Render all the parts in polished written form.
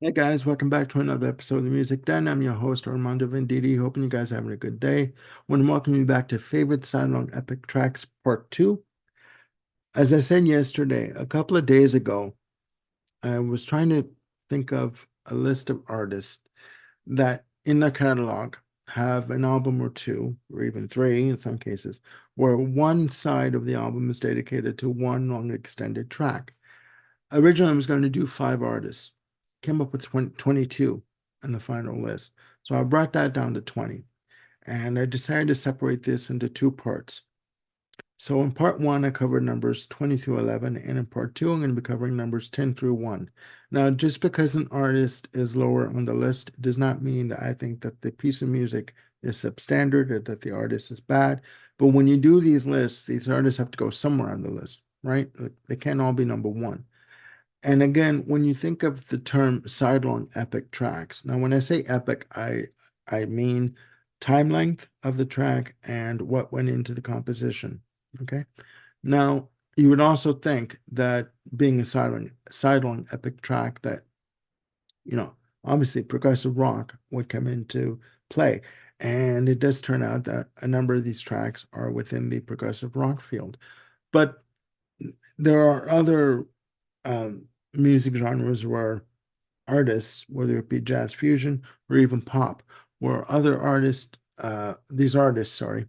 Hey guys, welcome back to another episode of the Music Den. I'm your host Armando Venditti. Hoping you guys are having a good day. I want to welcome you back to Favorite Side-Long Epic Tracks Part 2. As I said yesterday, a couple of days ago, I was trying to think of a list of artists that in their catalog have an album or two, or even three in some cases, where one side of the album is dedicated to one long extended track. Originally, I was going to do five artists, came up with 22 in the final list. So I brought that down to 20. And I decided to separate this into two parts. So in part one, I covered numbers 20 through 11. And in part two, I'm going to be covering numbers 10 through 1. Now, just because an artist is lower on the list does not mean that I think that the piece of music is substandard or that the artist is bad. But when you do these lists, these artists have to go somewhere on the list, right? They can't all be number one. And again, when you think of the term sidelong epic tracks, now when I say epic, I mean time length of the track and what went into the composition. Okay. Now you would also think that being a sidelong epic track that, you know, obviously progressive rock would come into play. And it does turn out that a number of these tracks are within the progressive rock field. But there are other music genres where artists, whether it be jazz fusion or even pop, where other artists, these artists, sorry,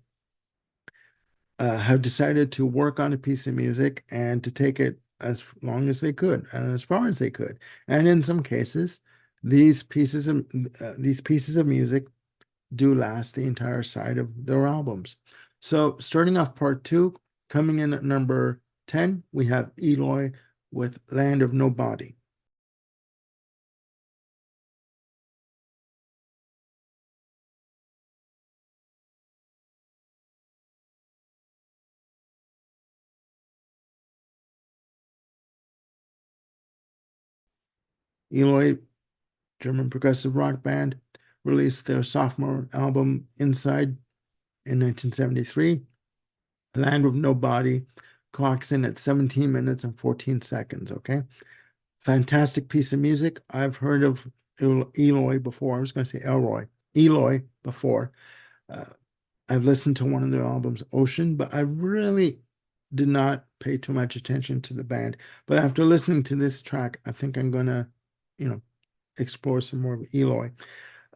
have decided to work on a piece of music and to take it as long as they could and as far as they could. And in some cases, these pieces of music do last the entire side of their albums. So starting off part two, coming in at number 10, we have Eloy with Land of Nobody. Eloy, German progressive rock band, released their sophomore album Inside in 1973. Land of Nobody clocks in at 17 minutes and 14 seconds. Okay. Fantastic piece of music. I've heard of Eloy before. I was going to say Eloy before. Uh, I've listened to one of their albums, Ocean, but I really did not pay too much attention to the band. But after listening to this track, I think I'm going to, you know, explore some more of Eloy.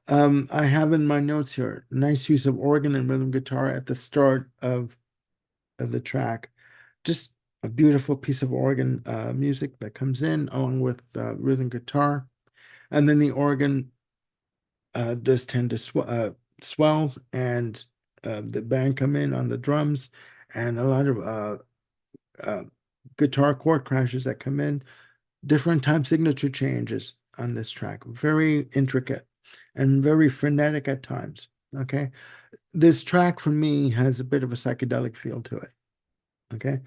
I have in my notes here, nice use of organ and rhythm guitar at the start of the track. Just a beautiful piece of organ music that comes in along with rhythm guitar. And then the organ does tend to swells and the band come in on the drums and a lot of uh, guitar chord crashes that come in, different time signature changes on this track. Very intricate and very frenetic at times. Okay. This track for me has a bit of a psychedelic feel to it. Okay.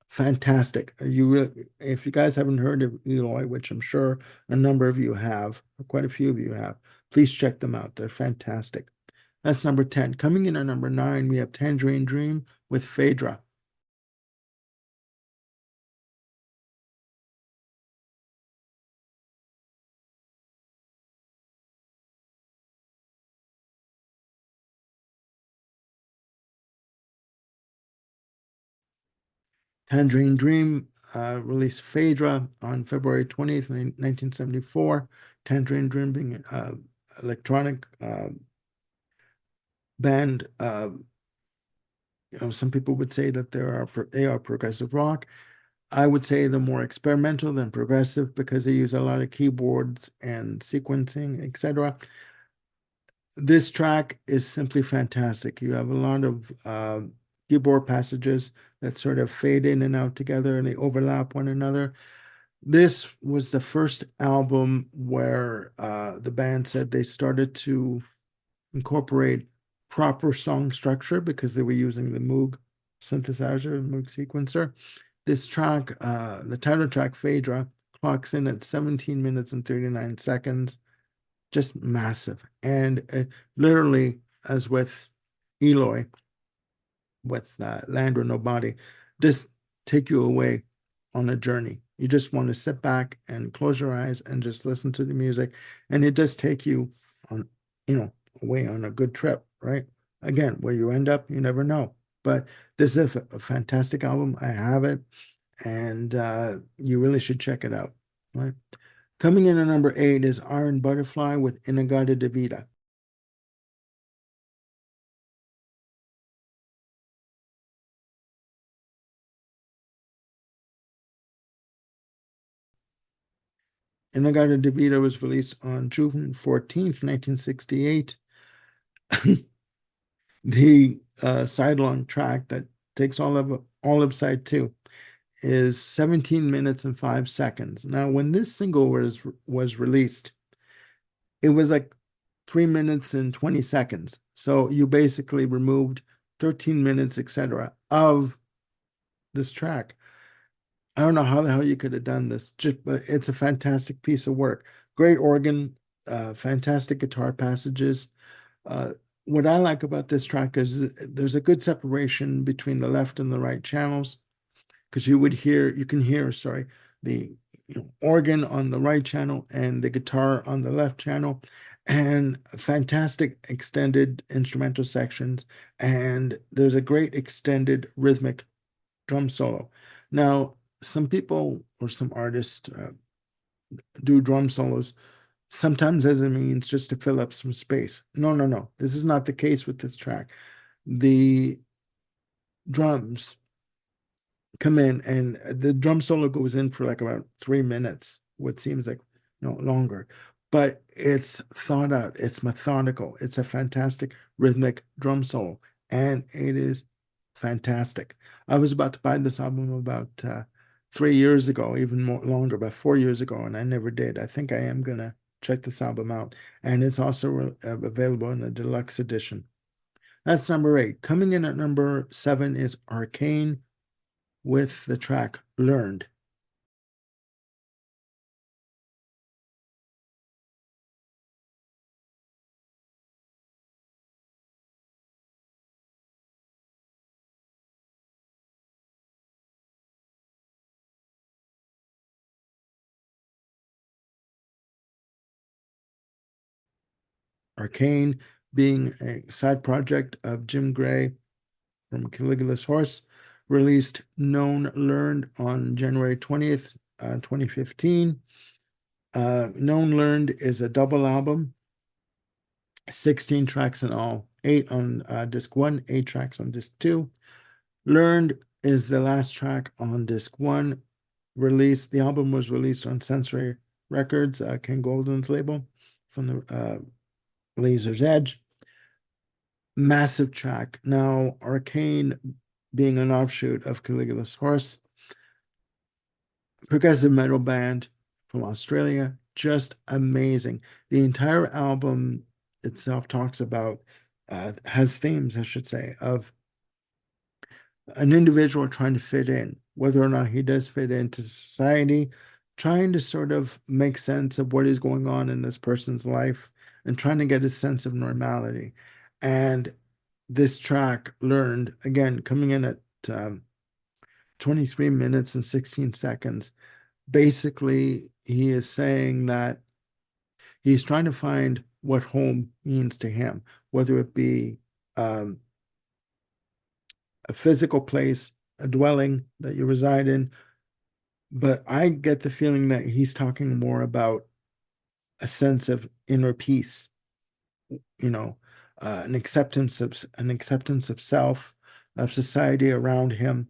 Fantastic. You really, if you guys haven't heard of Eloy, which I'm sure a number of you have, or quite a few of you have, please check them out. They're fantastic. That's number 10. Coming in at number 9, we have Tangerine Dream with Phaedra. Tangerine Dream released Phaedra on February 20th, 1974. Tangerine Dream being an electronic band. Some people would say that they are progressive rock. I would say they're more experimental than progressive because they use a lot of keyboards and sequencing, etc. This track is simply fantastic. You have a lot of keyboard passages that sort of fade in and out together and they overlap one another. This was the first album where the band said they started to incorporate proper song structure because they were using the Moog synthesizer, Moog sequencer. This track, the title track, Phaedra, clocks in at 17 minutes and 39 seconds. Just massive. And literally, as with Eloy, with Land or Nobody, just take you away on a journey. You just want to sit back and close your eyes and just listen to the music. And it does take you on, away on a good trip, right? Again, where you end up, you never know. But this is a fantastic album. I have it, and you really should check it out, right? Coming in at number 8 is Iron Butterfly with In-A-Gadda-Da-Vida. In-A-Gadda-Da-Vida was released on June 14th, 1968. The sidelong track that takes all of side 2 is 17 minutes and 5 seconds. Now, when this single was released, it was like 3 minutes and 20 seconds. So you basically removed 13 minutes, etc., of this track. I don't know how the hell you could have done this, but it's a fantastic piece of work. Great organ, fantastic guitar passages. Uh, what I like about this track is there's a good separation between the left and the right channels, because you can hear, sorry, the organ on the right channel and the guitar on the left channel, and fantastic extended instrumental sections, and there's a great extended rhythmic drum solo. Now, some people or some artists do drum solos sometimes as a means just to fill up some space. No, no, no. This is not the case with this track. The drums come in and the drum solo goes in for like about 3 minutes, what seems like longer. But it's thought out, it's methodical, it's a fantastic rhythmic drum solo, and it is fantastic. I was about to buy this album about 3 years ago, even more longer, about 4 years ago, and I never did. I think I am gonna check this album out, and it's also available in the deluxe edition. That's number 8. Coming in at number 7 is Arcane with the track Learned. Arcane being a side project of Jim Gray from Caligula's Horse, released Known Learned on January 20th, 2015. Known Learned is a double album, 16 tracks in all, 8 on disc 1, 8 tracks on disc 2. Learned is the last track on disc 1. The album was released on Sensory Records, Ken Golden's label, from the Laser's Edge. Massive track. Now, Arcane being an offshoot of Caligula's Horse, progressive metal band from Australia, just amazing. The entire album itself talks about, has themes, I should say, of an individual trying to fit in, whether or not he does fit into society, trying to sort of make sense of what is going on in this person's life and trying to get a sense of normality. And this track, Learned, again, coming in at 23 minutes and 16 seconds, basically, he is saying that he's trying to find what home means to him, whether it be um, a physical place, a dwelling that you reside in. But I get the feeling that he's talking more about a sense of inner peace, you know, an acceptance of self, of society around him.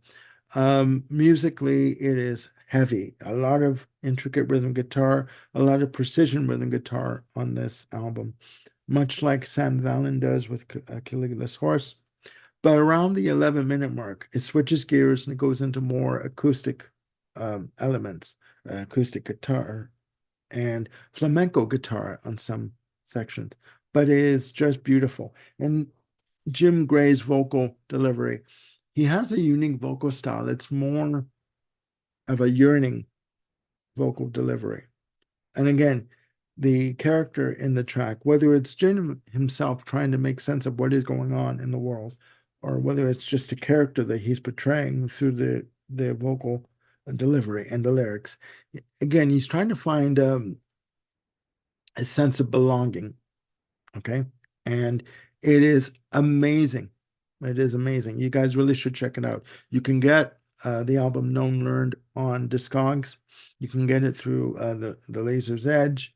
Musically, it is heavy. A lot of intricate rhythm guitar, a lot of precision rhythm guitar on this album, much like Sam Vallon does with Caligula's Horse. But around the 11-minute mark, it switches gears and it goes into more acoustic elements, acoustic guitar and flamenco guitar on some sections. But it is just beautiful. And Jim Gray's vocal delivery, he has a unique vocal style. It's more of a yearning vocal delivery. And again, the character in the track, whether it's Jim himself trying to make sense of what is going on in the world, or whether it's just a character that he's portraying through the vocal delivery and the lyrics. Again, he's trying to find a sense of belonging. Okay. And it is amazing. It is amazing. You guys really should check it out. You can get the album Known Learned on Discogs. You can get it through the Laser's Edge,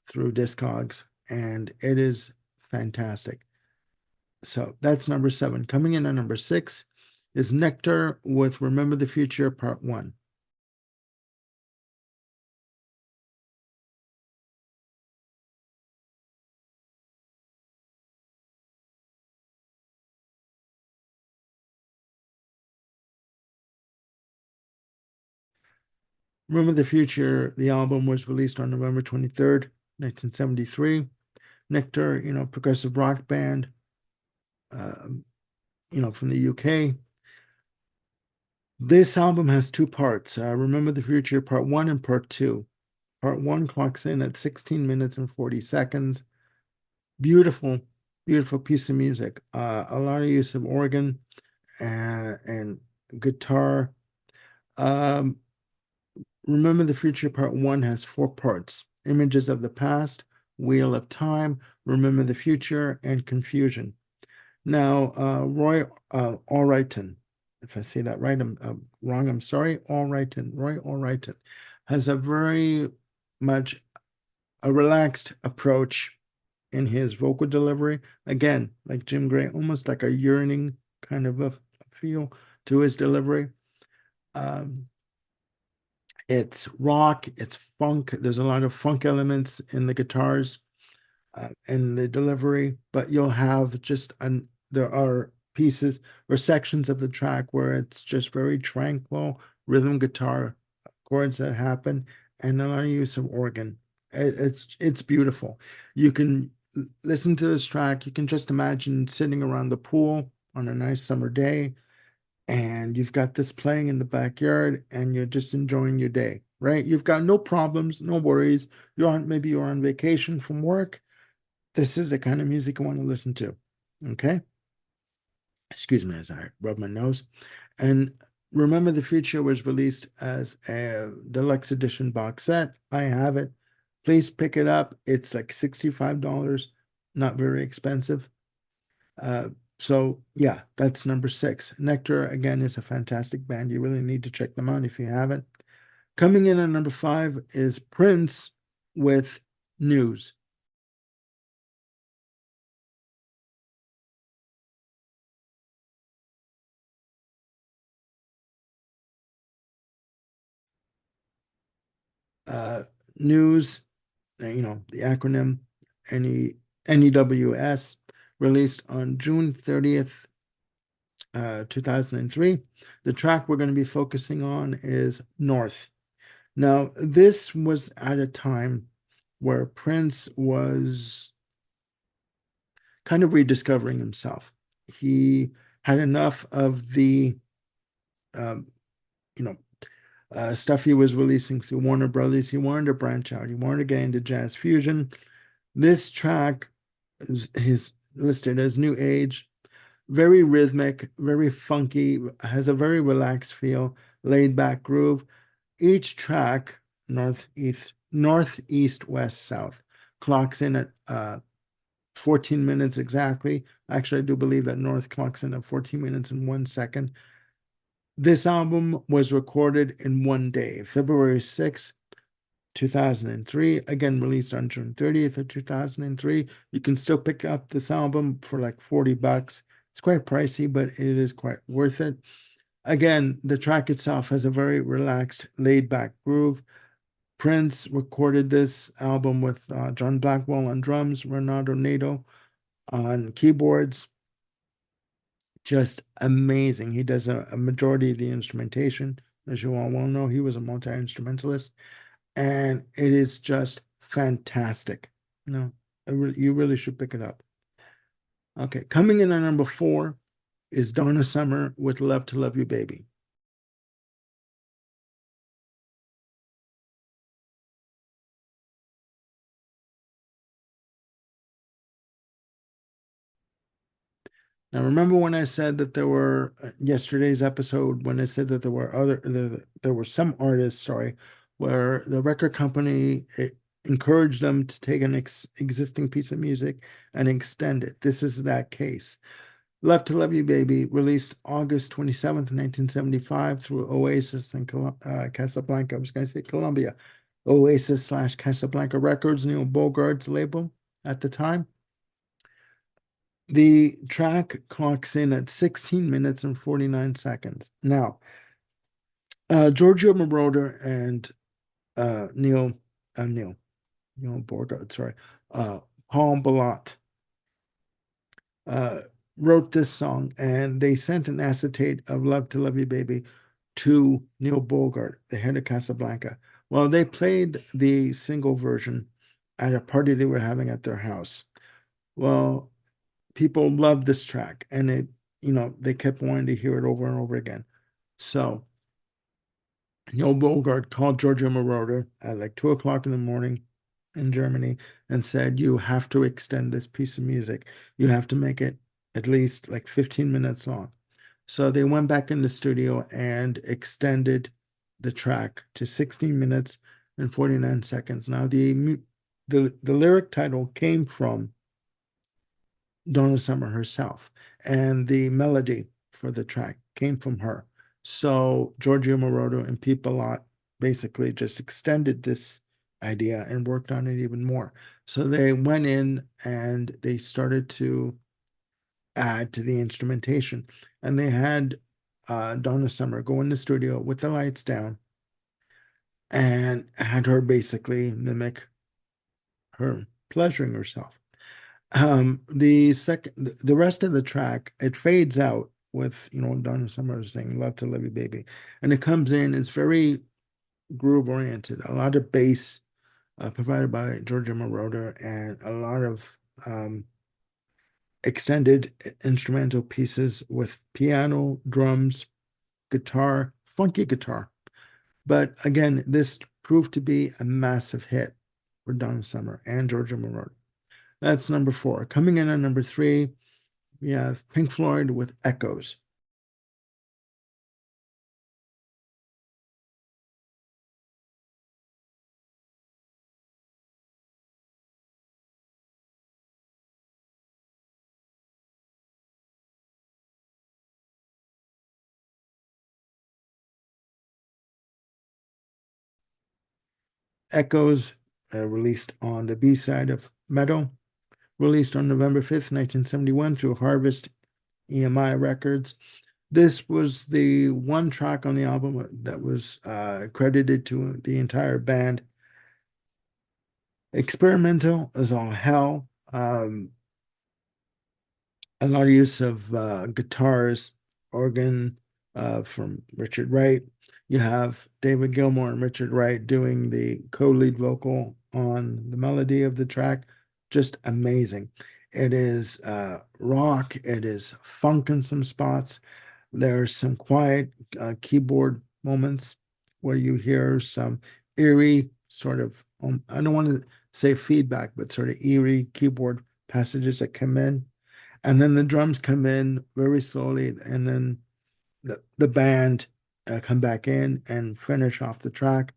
through Discogs, and it is fantastic. So that's number 7. Coming in at number 6 is Nectar with Remember the Future Part 1. Remember the Future, the album was released on November 23rd, 1973. Nectar, progressive rock band, from the UK. This album has 2 parts. Remember the Future Part 1 and Part 2. Part 1 clocks in at 16 minutes and 40 seconds. Beautiful, beautiful piece of music. A lot of use of organ and guitar. Um, Remember the Future Part 1 has 4 parts: Images of the Past, Wheel of Time, Remember the Future, and Confusion. Now, Roy Allrighton, if I say that right, I'm wrong, I'm sorry. Roy Allrighton has a very much a relaxed approach in his vocal delivery. Again, like Jim Gray, almost like a yearning kind of a feel to his delivery. It's rock, it's funk. There's a lot of funk elements in the guitars, in the delivery, but you'll have there are pieces or sections of the track where it's just very tranquil rhythm guitar chords that happen and a lot of use of organ. It's beautiful. You can listen to this track. You can just imagine sitting around the pool on a nice summer day, and you've got this playing in the backyard and you're just enjoying your day, right? You've got no problems, no worries. Maybe you're on vacation from work. This is the kind of music I want to listen to. Okay. Excuse me as I rub my nose. And Remember the Future was released as a deluxe edition box set. I have it. Please pick it up. It's like $65, not very expensive. So yeah, that's number 6. Nectar, again, is a fantastic band. You really need to check them out if you haven't. Coming in at number 5 is Prince with News. Uh, News, the acronym NEWS, released on June 30th, 2003. The track we're going to be focusing on is North. Now, this was at a time where Prince was kind of rediscovering himself. He had enough of the, um, you know, stuff he was releasing through Warner Brothers. He wanted to branch out. He wanted to get into jazz fusion. This track is listed as New Age, very rhythmic, very funky, has a very relaxed feel, laid back groove. Each track, northeast, west, south, clocks in at 14 minutes exactly. Actually, I do believe that North clocks in at 14 minutes and 1 second. This album was recorded in one day, February 6th, 2003, again released on June 30th of 2003. You can still pick up this album for like $40. It's quite pricey, but it is quite worth it. Again, the track itself has a very relaxed, laid back groove. Prince recorded this album with John Blackwell on drums, Renato Nato on keyboards. Just amazing. He does a majority of the instrumentation. As you all well know, he was a multi-instrumentalist, and it is just fantastic. No, you really should pick it up. Okay, coming in at number 4 is Donna Summer with Love to Love You, Baby. Now, remember when I said that there were yesterday's episode when I said that there were some artists, sorry, where the record company encouraged them to take an existing piece of music and extend it. This is that case. Love to Love You Baby, released August 27th, 1975 through Oasis and Casablanca. I was going to say Columbia. Oasis/Casablanca Records, Neil Bogart's label at the time. The track clocks in at 16 minutes and 49 seconds. Now, Giorgio Moroder and Neil Borgard, sorry, Paul Balat wrote this song, and they sent an acetate of Love to Love You Baby to Neil Bogart, the head of Casablanca. Well, they played the single version at a party they were having at their house. Well, people loved this track, and they kept wanting to hear it over and over again. So Neil Bogart called Giorgio Moroder at like 2 o'clock in the morning in Germany and said, "You have to extend this piece of music. You have to make it at least like 15 minutes long." So they went back in the studio and extended the track to 16 minutes and 49 seconds. Now, the lyric title came from Donna Summer herself, and the melody for the track came from her. So Giorgio Moroder and Pete Bellotte basically just extended this idea and worked on it even more. So they went in and they started to add to the instrumentation, and they had Donna Summer go in the studio with the lights down and had her basically mimic her pleasuring herself. The rest of the track, it fades out with Donna Summer saying "Love to Love You Baby," and it comes in. It's very groove oriented. A lot of bass provided by Giorgio Moroder, and a lot of extended instrumental pieces with piano, drums, guitar, funky guitar. But again, this proved to be a massive hit for Donna Summer and Giorgio Moroder. That's number 4. Coming in at number 3, we have Pink Floyd with Echoes. Echoes, released on the B side of Meadow, released on November 5th, 1971 through Harvest EMI Records. This was the one track on the album that was credited to the entire band. Experimental as all hell. A lot of use of guitars, organ from Richard Wright. You have David Gilmour and Richard Wright doing the co-lead vocal on the melody of the track. Just amazing. It is rock, it is funk in some spots. There's some quiet keyboard moments where you hear some eerie sort of, I don't want to say feedback, but sort of eerie keyboard passages that come in. And then the drums come in very slowly, and then the band come back in and finish off the track,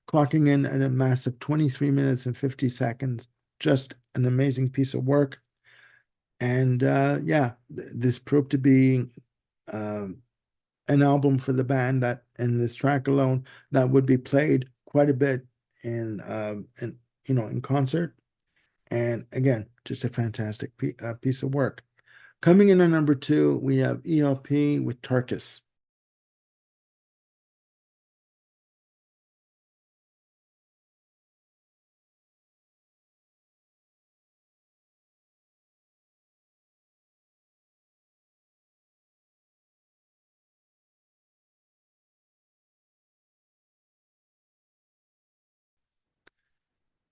clocking in at a massive 23 minutes and 50 seconds. Just an amazing piece of work. And yeah, this proved to be an album for the band that, and this track alone, that would be played quite a bit in concert. And again, just a fantastic piece of work. Coming in at number 2, we have ELP with Tarkus.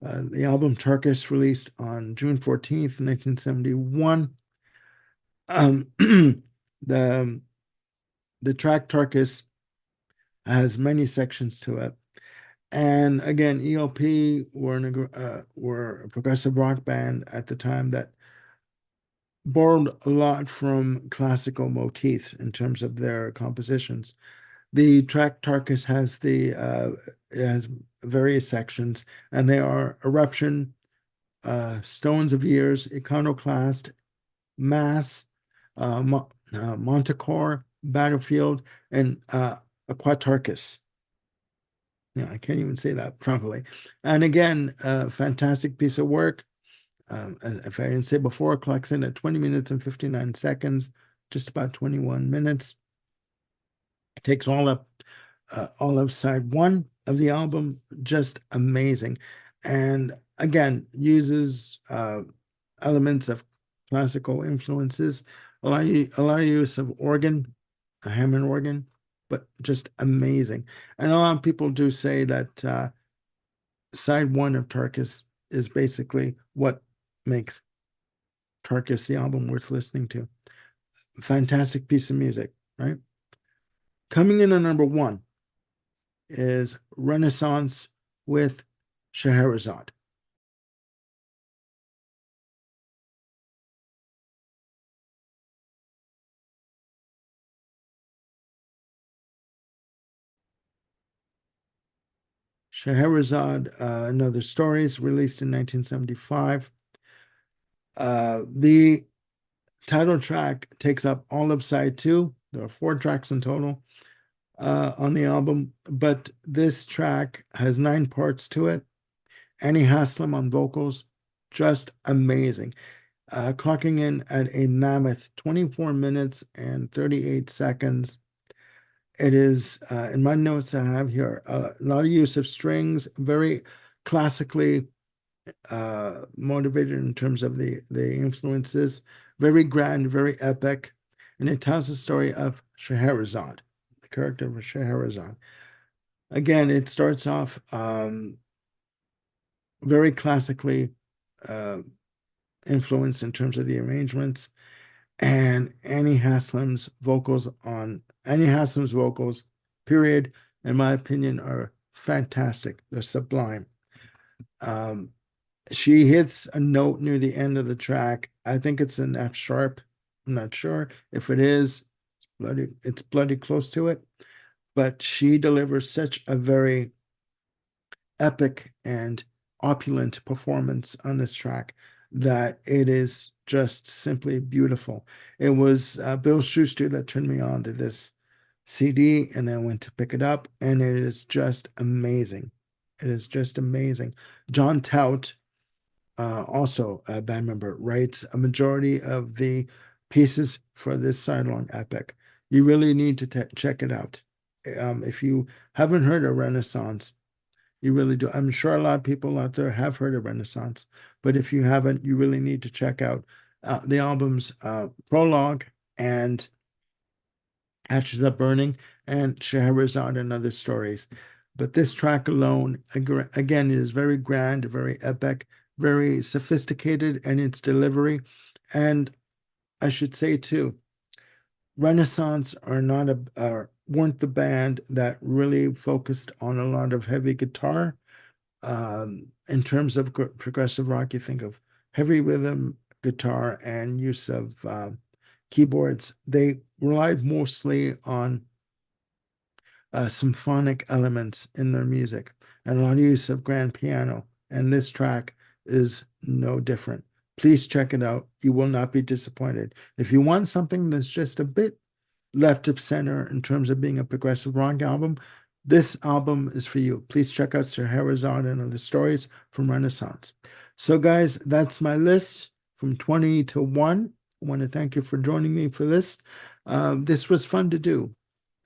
The album Tarkus, released on June 14th, 1971. The the track Tarkus has many sections to it. And again, ELP were a progressive rock band at the time that borrowed a lot from classical motifs in terms of their compositions. The track Tarkus has it has various sections, and they are Eruption, Stones of Years, Iconoclast, Mass, Montecore, Battlefield, and Aquatarchus. Yeah, I can't even say that properly. And again, a fantastic piece of work. If I didn't say before, clocks in at 20 minutes and 59 seconds, just about 21 minutes. It takes all of side one of the album, just amazing. And again, uses elements of classical influences, a lot of use of organ, a Hammond organ, but just amazing. And a lot of people do say that side one of Tarkus is basically what makes Tarkus the album worth listening to. Fantastic piece of music, right? Coming in at number one is Renaissance with Scheherazade. Scheherazade, Another Stories, released in 1975. The title track takes up all of side two. There are 4 tracks in total on the album, but this track has 9 parts to it. Annie Haslam on vocals, just amazing. Clocking in at a mammoth 24 minutes and 38 seconds. It is, in my notes I have here, a lot of use of strings, very classically motivated in terms of the influences, very grand, very epic. And it tells the story of Scheherazade, the character of Scheherazade. Again, it starts off very classically influenced in terms of the arrangements, and Annie Haslam's vocals, period, in my opinion, are fantastic. They're sublime. She hits a note near the end of the track. I think it's an F sharp. I'm not sure if it is. It's bloody close to it, but she delivers such a very epic and opulent performance on this track that it is just simply beautiful. It was Bill Schuster that turned me on to this CD, and I went to pick it up, and it is just amazing. It is just amazing. John Tout, also a band member, writes a majority of the pieces for this sidelong epic. You really need to check it out. If you haven't heard of Renaissance, you really do. I'm sure a lot of people out there have heard of Renaissance, but if you haven't, you really need to check out the album's prologue and Ashes Up Burning and Scheherazade and Other Stories. But this track alone, again, is very grand, very epic, very sophisticated in its delivery. And I should say too, Renaissance weren't the band that really focused on a lot of heavy guitar. In terms of progressive rock, you think of heavy rhythm guitar and use of keyboards. They relied mostly on symphonic elements in their music and a lot of use of grand piano. And this track is no different. Please check it out. You will not be disappointed. If you want something that's just a bit left of center in terms of being a progressive rock album, this album is for you. Please check out Scheherazade and Other Stories from Renaissance. So, guys, that's my list from 20 to 1. I want to thank you for joining me for this. This was fun to do,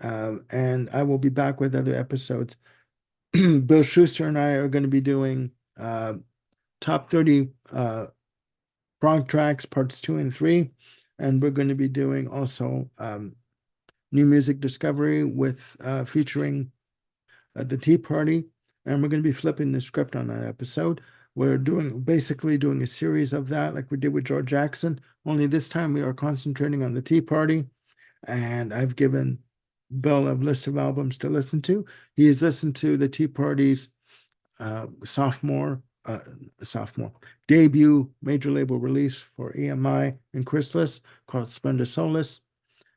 and I will be back with other episodes. Bill Schuster and I are going to be doing top 30 prog tracks, parts 2 and 3, and we're going to be doing also new music discovery with featuring the Tea Party, and we're going to be flipping the script on that episode. We're basically doing a series of that like we did with George Jackson, only this time we are concentrating on the Tea Party, and I've given Bill a list of albums to listen to. He has listened to the Tea Party's sophomore sophomore. Debut major label release for EMI and Chrysalis called Splendor Solace.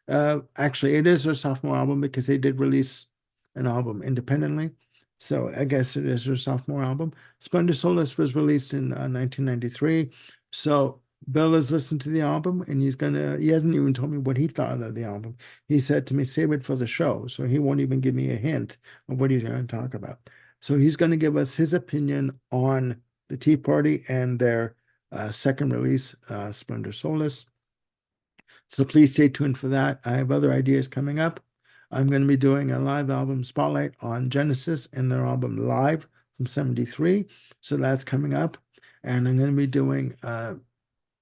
Actually, it is her sophomore album because they did release an album independently. So I guess it is her sophomore album. Splendor Solace was released in 1993. So Bill has listened to the album and he hasn't even told me what he thought of the album. He said to me, save it for the show. So he won't even give me a hint of what he's going to talk about. So he's going to give us his opinion on the Tea Party and their second release, Splendor Solace. So please stay tuned for that. I have other ideas coming up. I'm going to be doing a live album spotlight on Genesis and their album Live from 73. So that's coming up. And I'm going to be doing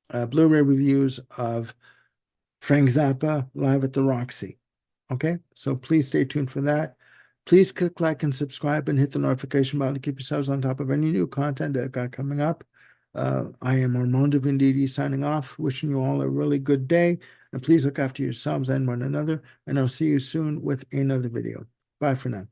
Blu-ray reviews of Frank Zappa live at the Roxy. Okay, so please stay tuned for that. Please click like and subscribe and hit the notification bell to keep yourselves on top of any new content that got coming up. I am Armando Venditti signing off, wishing you all a really good day. And please look after yourselves and one another. And I'll see you soon with another video. Bye for now.